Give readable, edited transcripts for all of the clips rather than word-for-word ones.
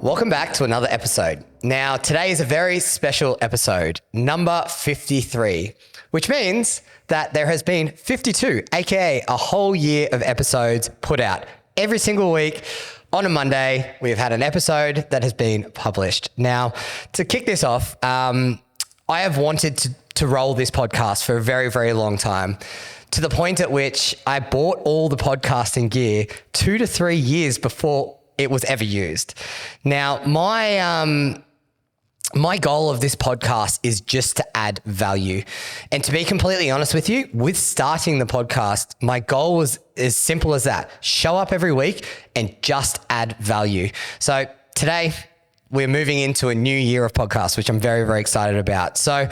Welcome back to another episode. Now, today is a very special episode, number 53, which means that there has been 52, aka a whole year of episodes put out. Every single week on a Monday, we have had an episode that has been published. Now, to kick this off, I have wanted to roll this podcast for a very, very long time, to the point at which I bought all the podcasting gear 2 to 3 years before it was ever used. Now, my goal of this podcast is just to add value. And to be completely honest with you, with starting the podcast, my goal was as simple as that. Show up every week and just add value. So today, we're moving into a new year of podcasts, which I'm very, very excited about. So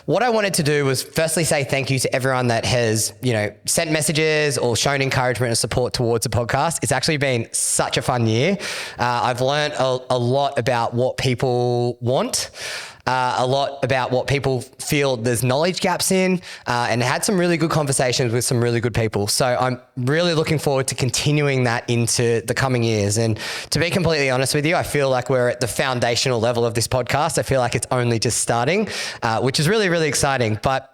what I wanted to do was firstly say thank you to everyone that has, sent messages or shown encouragement and support towards the podcast. It's actually been such a fun year. I've learned a lot about what people want, a lot about what people feel there's knowledge gaps in, and had some really good conversations with some really good people. So I'm really looking forward to continuing that into the coming years. And to be completely honest with you, I feel like we're at the foundational level of this podcast. I feel like it's only just starting, which is really, really exciting. But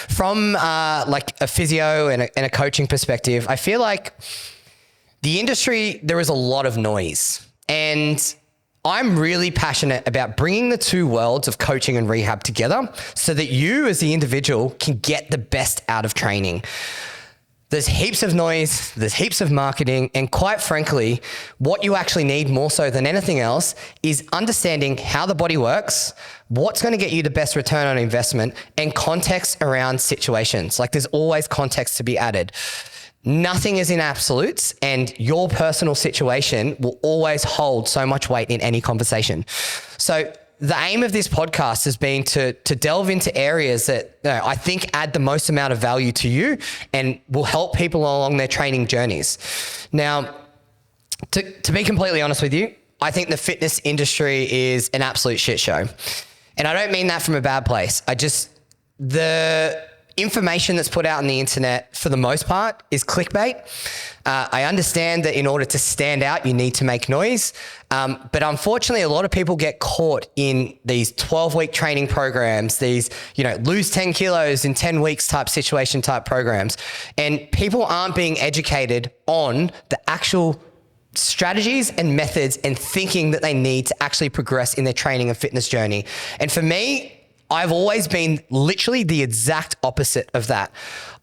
from like a physio and a coaching perspective, I feel like the industry, there is a lot of noise, and I'm really passionate about bringing the two worlds of coaching and rehab together so that you as the individual can get the best out of training. There's heaps of noise, there's heaps of marketing, and quite frankly, what you actually need more so than anything else is understanding how the body works, what's going to get you the best return on investment, and context around situations. Like, there's always context to be added. Nothing is in absolutes, and your personal situation will always hold so much weight in any conversation. So the aim of this podcast has been to delve into areas that I think add the most amount of value to you and will help people along their training journeys. Now, to be completely honest with you, I think the fitness industry is an absolute shit show. And I don't mean that from a bad place. The information that's put out on the internet for the most part is clickbait. I understand that in order to stand out, you need to make noise. But unfortunately, a lot of people get caught in these 12-week training programs, these, lose 10 kilos in 10 weeks type situation type programs. And people aren't being educated on the actual strategies and methods and thinking that they need to actually progress in their training and fitness journey. And for me, I've always been literally the exact opposite of that.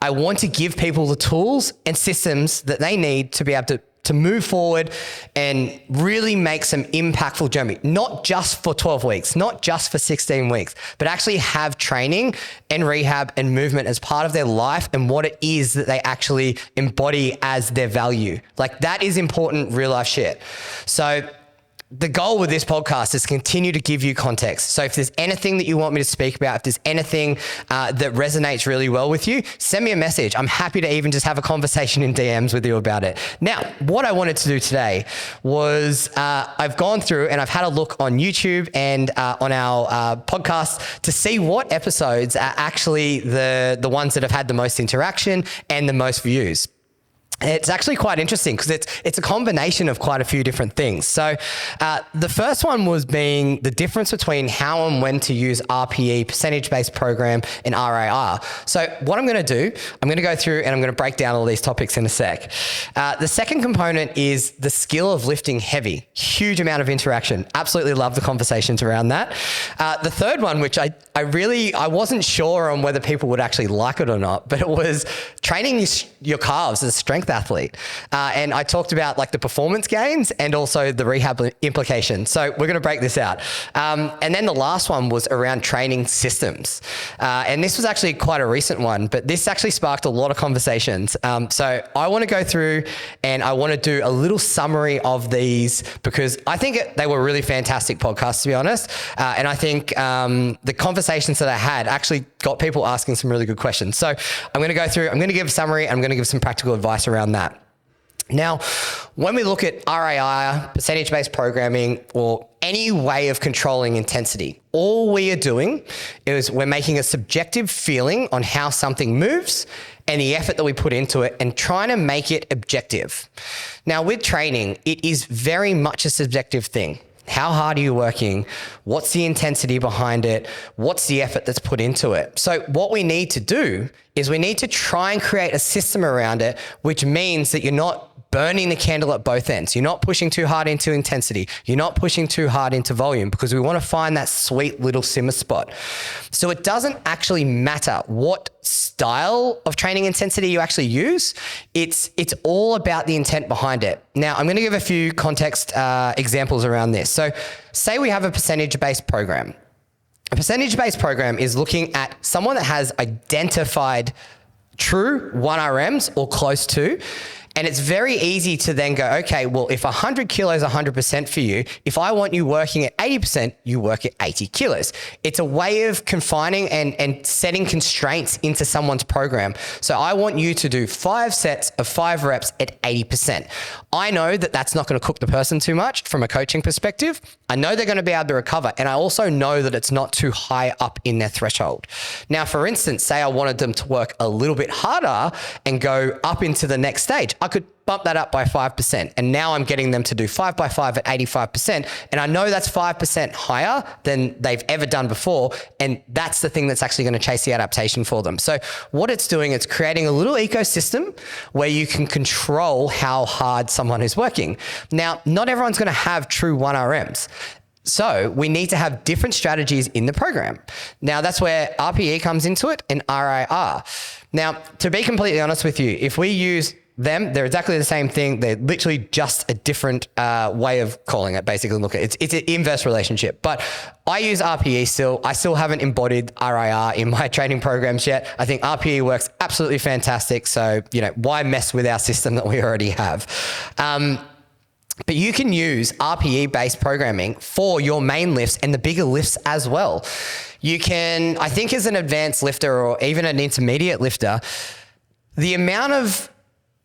I want to give people the tools and systems that they need to be able to move forward and really make some impactful journey, not just for 12 weeks, not just for 16 weeks, but actually have training and rehab and movement as part of their life and what it is that they actually embody as their value. Like, that is important real life shit. So the goal with this podcast is to continue to give you context. So if there's anything that you want me to speak about, if there's anything that resonates really well with you, send me a message. I'm happy to even just have a conversation in DMs with you about it. Now, what I wanted to do today was I've gone through and I've had a look on YouTube and on our podcast to see what episodes are actually the ones that have had the most interaction and the most views. It's actually quite interesting because it's a combination of quite a few different things. So the first one was being the difference between how and when to use RPE, percentage-based program, and RIR. So what I'm going to do, I'm going to go through and I'm going to break down all these topics in a sec. The second component is the skill of lifting heavy. Huge amount of interaction. Absolutely love the conversations around that. The third one, which I wasn't sure on whether people would actually like it or not, but it was training your calves as a strength athlete. And I talked about like the performance gains and also the rehab implications. So we're going to break this out. And then the last one was around training systems. And this was actually quite a recent one, but this actually sparked a lot of conversations. So I want to go through and I want to do a little summary of these because I think they were really fantastic podcasts, to be honest. And I think the conversations that I had actually got people asking some really good questions. So I'm going to go through, I'm going to give a summary, I'm going to give some practical advice around that. Now, when we look at RIR, percentage-based programming, or any way of controlling intensity. All we are doing is we're making a subjective feeling on how something moves and the effort that we put into it and trying to make it objective. Now with training, it is very much a subjective thing. How hard are you working? What's the intensity behind it? What's the effort that's put into it? So what we need to do is we need to try and create a system around it, which means that you're not burning the candle at both ends. You're not pushing too hard into intensity. You're not pushing too hard into volume, because we want to find that sweet little simmer spot. So it doesn't actually matter what style of training intensity you actually use. It's all about the intent behind it. Now, I'm going to give a few context examples around this. So say we have a percentage-based program. A percentage-based program is looking at someone that has identified true 1RMs or close to. And it's very easy to then go, okay, well, if 100 kilos, 100% for you, if I want you working at 80%, you work at 80 kilos. It's a way of confining and setting constraints into someone's program. So I want you to do 5 sets of 5 reps at 80%. I know that that's not going to cook the person too much from a coaching perspective. I know they're going to be able to recover. And I also know that it's not too high up in their threshold. Now, for instance, say I wanted them to work a little bit harder and go up into the next stage. I could bump that up by 5%. And now I'm getting them to do 5 by 5 at 85%. And I know that's 5% higher than they've ever done before. And that's the thing that's actually going to chase the adaptation for them. So what it's doing, it's creating a little ecosystem where you can control how hard someone is working. Now, not everyone's going to have true 1RMs. So we need to have different strategies in the program. Now that's where RPE comes into it and RIR. Now, to be completely honest with you, if we use them, they're exactly the same thing. They're literally just a different way of calling it, basically. Look, it's an inverse relationship. But I use RPE still. I still haven't embodied RIR in my training programs yet. I think RPE works absolutely fantastic. So, why mess with our system that we already have? But you can use RPE-based programming for your main lifts and the bigger lifts as well. You can, I think as an advanced lifter or even an intermediate lifter, the amount of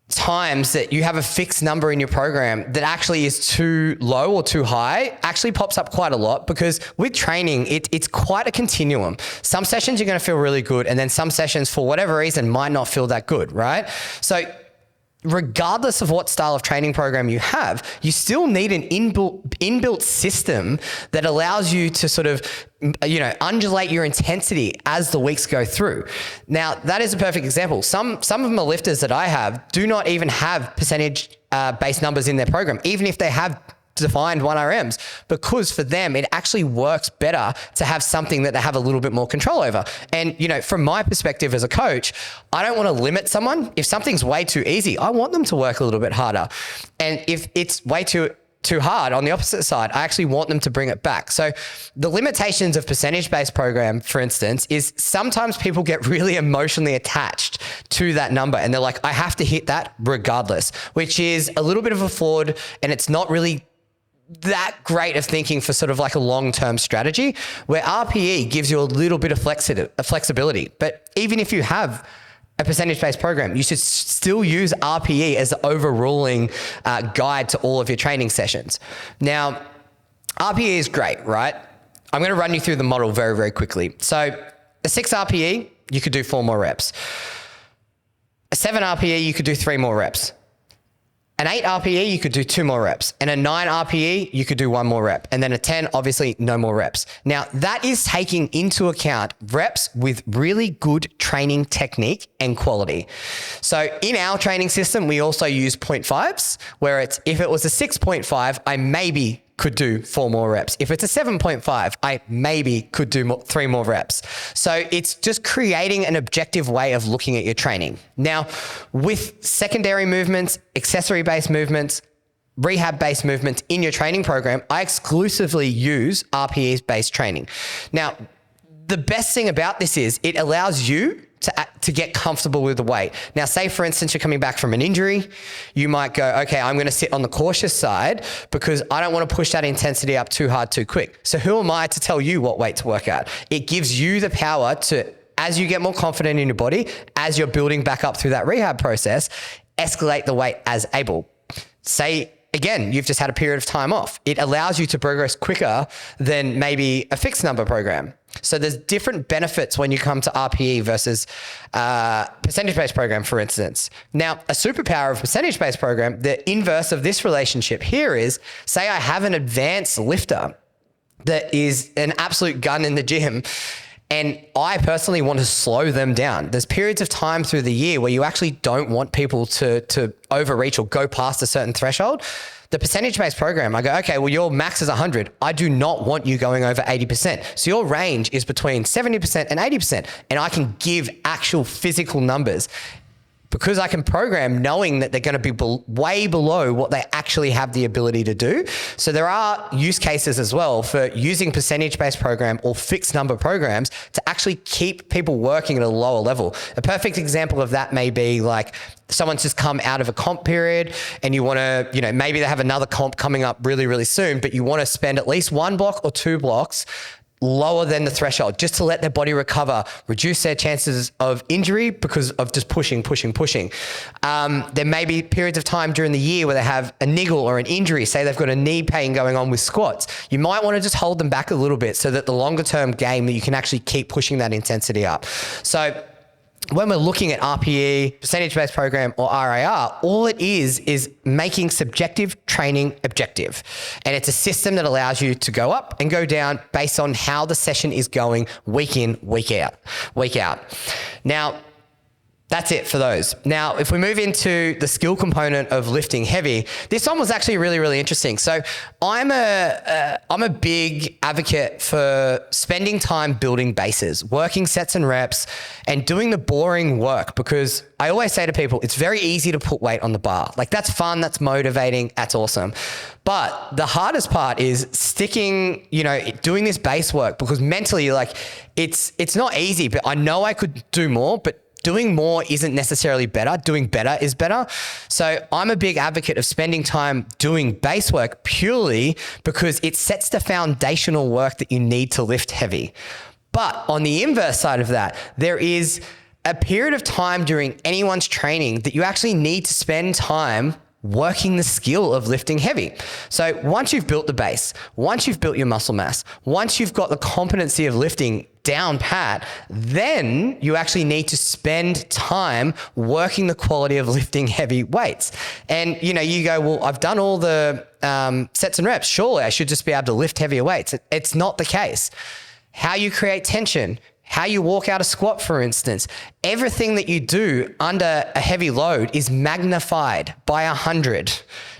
times that you have a fixed number in your program that actually is too low or too high actually pops up quite a lot, because with training, it's quite a continuum. Some sessions you're going to feel really good, and then some sessions for whatever reason might not feel that good, right? So regardless of what style of training program you have, you still need an inbuilt system that allows you to sort of, undulate your intensity as the weeks go through. Now, that is a perfect example. Some of my lifters that I have do not even have percentage based numbers in their program, even if they have defined 1RMs, because for them, it actually works better to have something that they have a little bit more control over. And, from my perspective as a coach, I don't want to limit someone. If something's way too easy, I want them to work a little bit harder. And if it's way too hard on the opposite side, I actually want them to bring it back. So the limitations of percentage-based program, for instance, is sometimes people get really emotionally attached to that number. And they're like, I have to hit that regardless, which is a little bit of a flawed, and it's not really that great of thinking for sort of like a long-term strategy, where RPE gives you a little bit of flexibility. But even if you have a percentage-based program, you should still use RPE as the overruling guide to all of your training sessions. Now, RPE is great, right? I'm going to run you through the model very, very quickly. So a 6 RPE, you could do 4 more reps. A 7 RPE, you could do 3 more reps. An 8 RPE, you could do 2 more reps. And a 9 RPE, you could do 1 more rep. And then a 10, obviously no more reps. Now that is taking into account reps with really good training technique and quality. So in our training system, we also use 0.5s, where if it was a 6.5, I maybe could do 4 more reps. If it's a 7.5, I maybe could do 3 more reps. So it's just creating an objective way of looking at your training. Now, with secondary movements, accessory-based movements, rehab-based movements in your training program, I exclusively use RPE-based training. Now, the best thing about this is it allows you to get comfortable with the weight. Now, say for instance, you're coming back from an injury, you might go, okay, I'm going to sit on the cautious side because I don't want to push that intensity up too hard too quick. So who am I to tell you what weight to work at? It gives you the power to, as you get more confident in your body, as you're building back up through that rehab process, escalate the weight as able. Say again, you've just had a period of time off. It allows you to progress quicker than maybe a fixed number program. So there's different benefits when you come to RPE versus percentage-based program, for instance. Now, a superpower of percentage-based program, the inverse of this relationship here is, say I have an advanced lifter that is an absolute gun in the gym, and I personally want to slow them down. There's periods of time through the year where you actually don't want people to overreach or go past a certain threshold. The percentage-based program, I go, okay, well, your max is 100. I do not want you going over 80%. So your range is between 70% and 80%. And I can give actual physical numbers because I can program knowing that they're going to be way below what they actually have the ability to do. So there are use cases as well for using percentage-based program or fixed number programs to actually keep people working at a lower level. A perfect example of that may be like someone's just come out of a comp period and you want to, maybe they have another comp coming up really, really soon, but you want to spend at least 1 block or 2 blocks lower than the threshold just to let their body recover, reduce their chances of injury because of just pushing. There may be periods of time during the year where they have a niggle or an injury, say they've got a knee pain going on with squats. You might want to just hold them back a little bit so that the longer term game that you can actually keep pushing that intensity up. So when we're looking at RPE, percentage-based program, or RIR, all it is making subjective training objective. And it's a system that allows you to go up and go down based on how the session is going week in, week out. Now, that's it for those. Now, if we move into the skill component of lifting heavy, this one was actually really, really interesting. So I'm a big advocate for spending time building bases, working sets and reps, and doing the boring work, because I always say to people, it's very easy to put weight on the bar. Like, that's fun, that's motivating, that's awesome. But the hardest part is sticking, doing this base work, because mentally, like, it's not easy, but I know I could do more, but doing more isn't necessarily better. Doing better is better. So I'm a big advocate of spending time doing base work purely because it sets the foundational work that you need to lift heavy. But on the inverse side of that, there is a period of time during anyone's training that you actually need to spend time working the skill of lifting heavy. So once you've built the base, once you've built your muscle mass, once you've got the competency of lifting down pat, then you actually need to spend time working the quality of lifting heavy weights. And you go, well, I've done all the sets and reps. Surely I should just be able to lift heavier weights. It's not the case. How you create tension, how you walk out a squat, for instance, everything that you do under a heavy load is magnified by 100,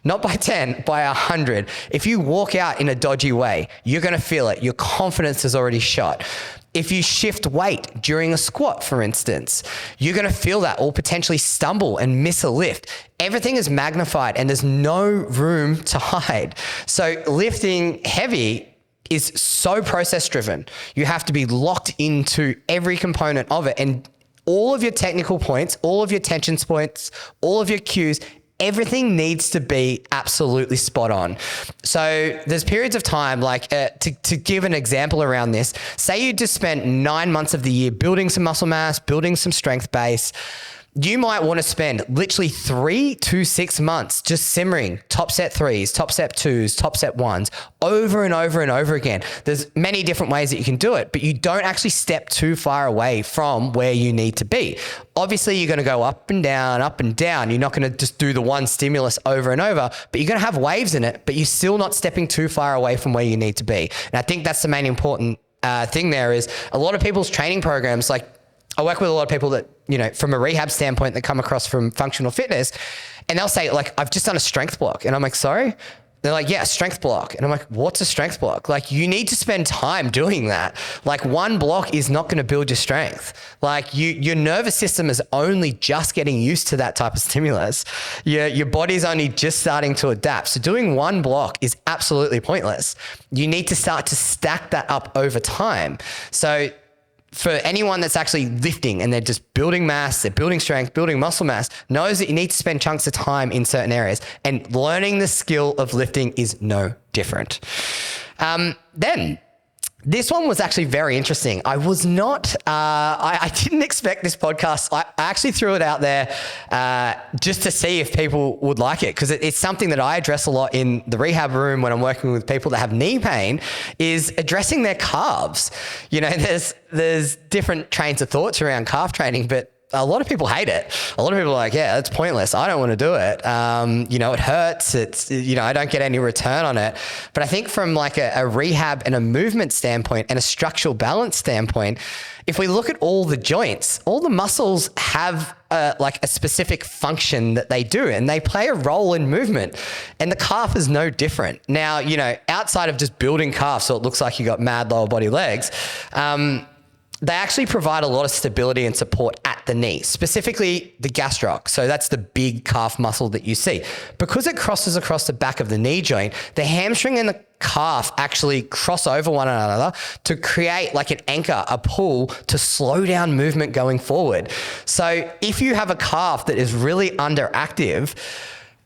not by 10, by 100. If you walk out in a dodgy way, you're going to feel it. Your confidence is already shot. If you shift weight during a squat, for instance, you're going to feel that or potentially stumble and miss a lift. Everything is magnified and there's no room to hide. So lifting heavy is so process driven. You have to be locked into every component of it, and all of your technical points, all of your tension points, all of your cues, everything needs to be absolutely spot on. So there's periods of time, like to give an example around this, say you just spent 9 months of the year building some muscle mass, building some strength base. You might want to spend literally 3 to 6 months just simmering top set 3s, top set 2s, top set 1s over and over and over again. There's many different ways that you can do it, but you don't actually step too far away from where you need to be. Obviously, you're going to go up and down, up and down. You're not going to just do the one stimulus over and over, but you're going to have waves in it, but you're still not stepping too far away from where you need to be. And I think that's the main important thing there is a lot of people's training programs, like I work with a lot of people that, from a rehab standpoint that come across from functional fitness, and they'll say like, I've just done a strength block. And I'm like, sorry? They're like, yeah, a strength block. And I'm like, what's a strength block? Like, you need to spend time doing that. Like, one block is not going to build your strength. Like, your nervous system is only just getting used to that type of stimulus. Your body's only just starting to adapt. So doing one block is absolutely pointless. You need to start to stack that up over time. So for anyone that's actually lifting and they're just building mass, they're building strength, building muscle mass, knows that you need to spend chunks of time in certain areas, and learning the skill of lifting is no different. Then This one was actually very interesting. I was not, I didn't expect this podcast. I actually threw it out there just to see if people would like it, because it's something that I address a lot in the rehab room when I'm working with people that have knee pain, is addressing their calves. You know, there's different trains of thoughts around calf training, but a lot of people hate it. A lot of people are like, yeah, it's pointless. I don't want to do it. You know, it hurts. I don't get any return on it. But I think from like a rehab and a movement standpoint and a structural balance standpoint, if we look at all the joints, all the muscles have like a specific function that they do, and they play a role in movement. And the calf is no different. Now, you know, outside of just building calves so it looks like you got mad lower body legs, they actually provide a lot of stability and support at the knee, specifically the gastroc. So that's the big calf muscle that you see. Because it crosses across the back of the knee joint, the hamstring and the calf actually cross over one another to create like an anchor, a pull to slow down movement going forward. So if you have a calf that is really underactive,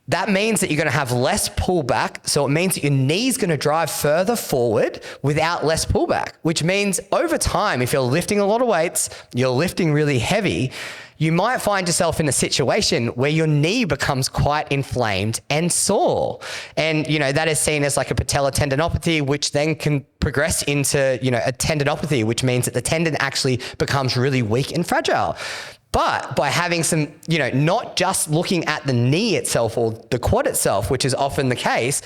that means that you're going to have less pullback. So it means that your knee's going to drive further forward without less pullback, which means over time, if you're lifting a lot of weights, you're lifting really heavy, you might find yourself in a situation where your knee becomes quite inflamed and sore. And, you know, that is seen as like a patellar tendinopathy, which then can progress into, you know, a tendinopathy, which means that the tendon actually becomes really weak and fragile. But by having some, you know, not just looking at the knee itself or the quad itself, which is often the case,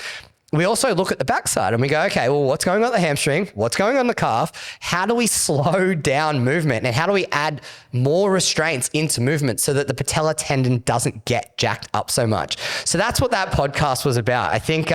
we also look at the backside and we go, okay, well, what's going on the hamstring? What's going on the calf? How do we slow down movement? And how do we add more restraints into movement so that the patellar tendon doesn't get jacked up so much? So that's what that podcast was about. I think,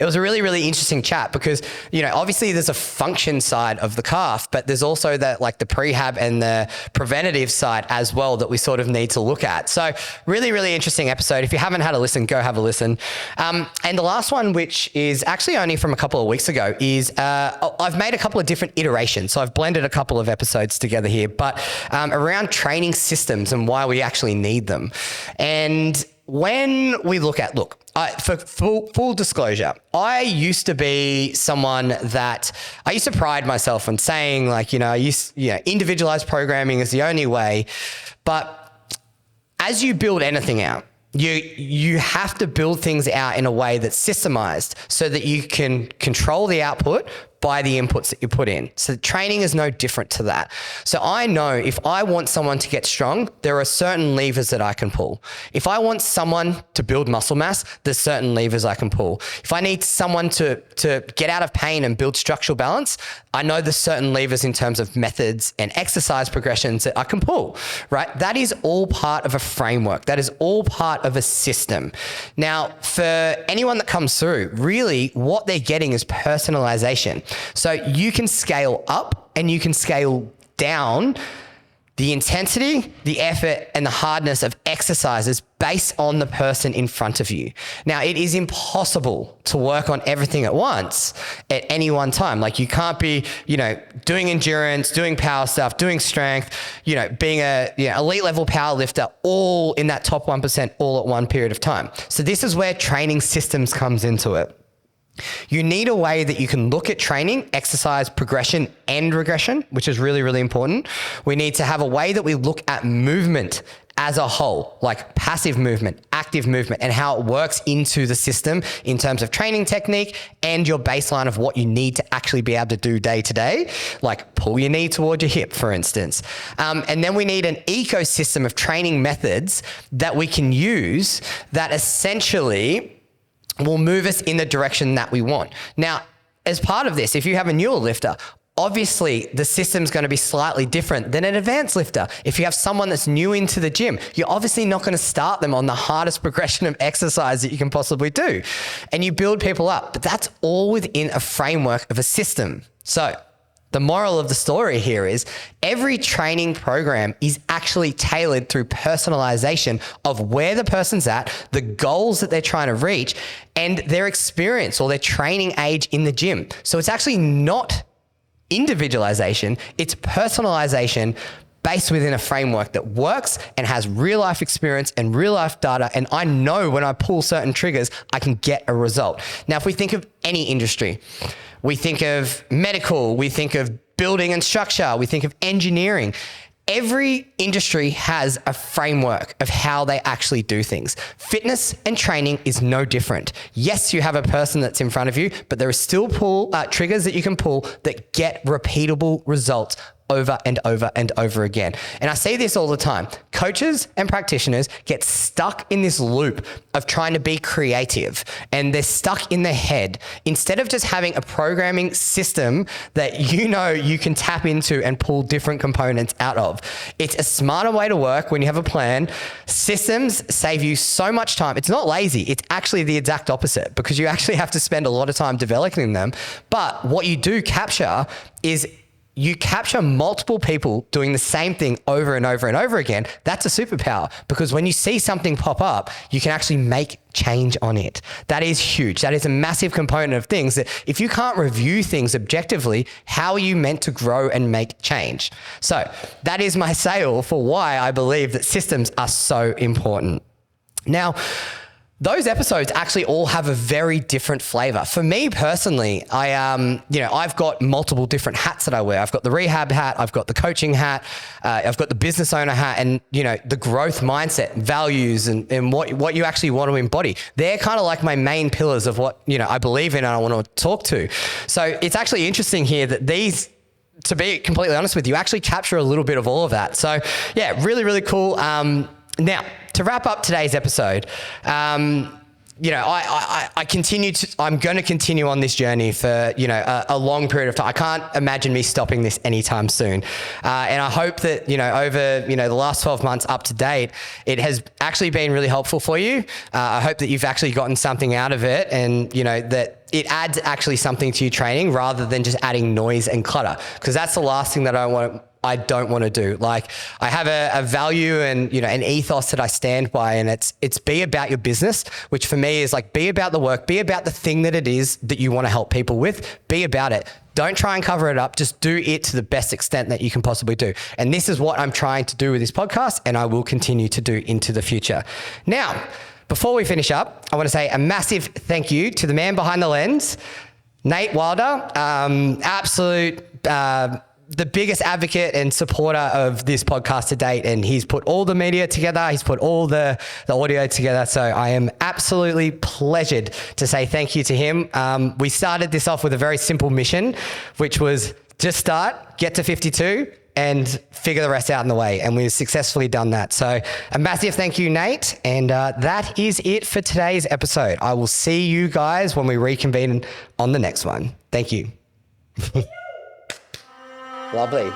it was a really, really interesting chat because, you know, obviously there's a function side of the calf, but there's also that like the prehab and the preventative side as well that we sort of need to look at. So really, really interesting episode. If you haven't had a listen, go have a listen. And the last one, which is actually only from a couple of weeks ago, is I've made a couple of different iterations. So I've blended a couple of episodes together here, but around training systems and why we actually need them. And when we look, for full disclosure, I used to be someone that I used to pride myself on saying like, individualized programming is the only way. But as you build anything out, you have to build things out in a way that's systemized so that you can control the output by the inputs that you put in. So training is no different to that. So I know if I want someone to get strong, there are certain levers that I can pull. If I want someone to build muscle mass, there's certain levers I can pull. If I need someone to get out of pain and build structural balance, I know there's certain levers in terms of methods and exercise progressions that I can pull, right? That is all part of a framework. That is all part of a system. Now, for anyone that comes through, really what they're getting is personalization. So you can scale up and you can scale down the intensity, the effort, and the hardness of exercises based on the person in front of you. Now, it is impossible to work on everything at once at any one time. Like you can't be, doing endurance, doing power stuff, doing strength, being a elite level power lifter, all in that top 1% all at one period of time. So this is where training systems comes into it. You need a way that you can look at training, exercise, progression, and regression, which is really, really important. We need to have a way that we look at movement as a whole, like passive movement, active movement, and how it works into the system in terms of training technique and your baseline of what you need to actually be able to do day to day, like pull your knee towards your hip, for instance. And then we need an ecosystem of training methods that we can use that essentially will move us in the direction that we want. Now, as part of this, if you have a newer lifter, obviously the system's going to be slightly different than an advanced lifter. If you have someone that's new into the gym, you're obviously not going to start them on the hardest progression of exercise that you can possibly do. And you build people up, but that's all within a framework of a system. So the moral of the story here is every training program is actually tailored through personalization of where the person's at, the goals that they're trying to reach, and their experience or their training age in the gym. So it's actually not individualization, it's personalization based within a framework that works and has real life experience and real life data. And I know when I pull certain triggers, I can get a result. Now, if we think of any industry, we think of medical, we think of building and structure, we think of engineering. Every industry has a framework of how they actually do things. Fitness and training is no different. Yes, you have a person that's in front of you, but there are still triggers that you can pull that get repeatable results over and over and over again. And I see this all the time. Coaches and practitioners get stuck in this loop of trying to be creative, and they're stuck in their head instead of just having a programming system that you can tap into and pull different components out of. It's a smarter way to work when you have a plan. Systems save you so much time. It's not lazy. It's actually the exact opposite, because you actually have to spend a lot of time developing them. But what you do capture is you capture multiple people doing the same thing over and over and over again. That's a superpower, because when you see something pop up, you can actually make change on it. That is huge. That is a massive component of things that if you can't review things objectively, how are you meant to grow and make change? So that is my sale for why I believe that systems are so important. Now, those episodes actually all have a very different flavor. For me personally, I've got multiple different hats that I wear. I've got the rehab hat, I've got the coaching hat, I've got the business owner hat, and the growth mindset, values, and what you actually want to embody. They're kind of like my main pillars of what I believe in and I want to talk to. So it's actually interesting here that these, to be completely honest with you, actually capture a little bit of all of that. So yeah, really, really cool. Now, to wrap up today's episode, I'm going to continue on this journey for, a long period of time. I can't imagine me stopping this anytime soon. And I hope that, over, the last 12 months up to date, it has actually been really helpful for you. I hope that you've actually gotten something out of it, and, that it adds actually something to your training rather than just adding noise and clutter, because that's the last thing that I don't want to do. Like, I have a value and, an ethos that I stand by, and it's be about your business, which for me is like, be about the work, be about the thing that it is that you want to help people with, be about it. Don't try and cover it up. Just do it to the best extent that you can possibly do. And this is what I'm trying to do with this podcast, and I will continue to do into the future. Now, before we finish up, I want to say a massive thank you to the man behind the lens, Nate Wilder, the biggest advocate and supporter of this podcast to date. And he's put all the media together. He's put all the audio together. So I am absolutely pleasured to say thank you to him. We started this off with a very simple mission, which was just start, get to 52, and figure the rest out in the way. And we've successfully done that. So a massive thank you, Nate. And that is it for today's episode. I will see you guys when we reconvene on the next one. Thank you. Lovely.